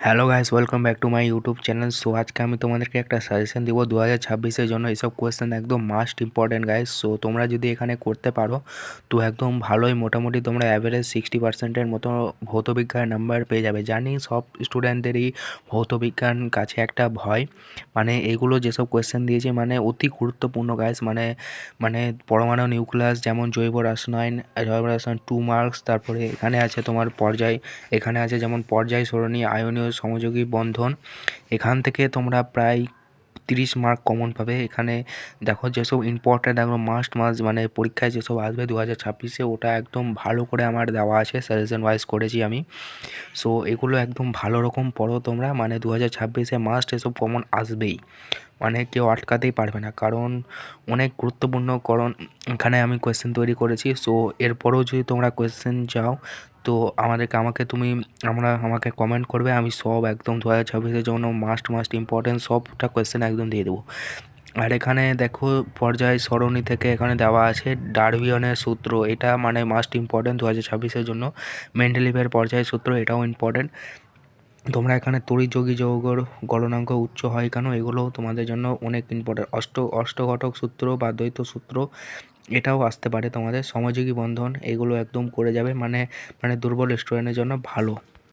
Hello guys, welcome back to my YouTube channel. So আজকে আমি তোমাদেরকে একটা সাজেশন দিব 2026-এর জন্য। এইসব কোয়েশ্চেন একদম মাস্ট ইম্পর্টেন্ট গাইস। সো তোমরা যদি এখানে করতে পারো তো একদম ভালোই, মোটামুটি তোমরা অ্যাভারেজ 60%-এর মতো ভৌতবিজ্ঞান নাম্বার পেয়ে যাবে। জানি সব স্টুডেন্টদেরই ভৌতবিজ্ঞান কাছে একটা ভয়, মানে এইগুলো যেসব কোয়েশ্চেন দিয়েছে মানে অতি গুরুত্বপূর্ণ গাইস। মানে মানে পরমাণু নিউক্লিয়াস, যেমন জৈব রসায়ন 2 মার্কস। তারপরে এখানে আছে তোমার পর্যায়, এখানে আছে যেমন পর্যায় সরণি, আয়নীয় সমযোগী বন্ধন। এখান থেকে তোমরা প্রায় 30 মার্ক কমন পাবে। এখানে দেখো যেসব ইম্পর্ট্যান্ট একদম মাস্ট মানে পরীক্ষায় যেসব আসবে 2026-এ, ওটা একদম ভালো করে আমার দেওয়া আছে, সাজেশন ওয়াইজ করেছি আমি। সো এগুলো একদম ভালো রকম পড়ো তোমরা, মানে 2026-এ মাস্ট এসব কমন আসবেই, মানে কেউ আটকাতেই পারবে না, কারণ অনেক গুরুত্বপূর্ণ। কারণ এখানে আমি কোয়েশ্চেন তৈরি করেছি। সো এরপরেও যদি তোমরা কোয়েশ্চেন চাও তো আমাকে কমেন্ট করবে, আমি সব একদম 2026-এর জন্য মাস্ট ইম্পর্টেন্ট সবটা কোয়েশ্চেন একদম দিয়ে দেবো। আর এখানে দেখো পর্যায় সরণি থেকে এখানে দেওয়া আছে ডারউইনের সূত্র, এটা মানে মাস্ট ইম্পর্টেন্ট 2026-এর জন্য। মেন্ডেলিভের পর্যায় সূত্র, এটাও ইম্পর্টেন্ট। তোমরা এখানে তড়িৎযোগী যৌগর গলনাঙ্ক উচ্চ হয় কেন, এগুলো তোমাদের জন্য অনেক ইম্পর্টেন্ট। অষ্টঘটক সূত্র বা দ্বৈত সূত্র, এটাও আসতে পারে তোমাদের। সমযোগী বন্ধন, এগুলো একদম করে যাবে, মানে দুর্বল স্টুডেন্টের জন্য ভালো।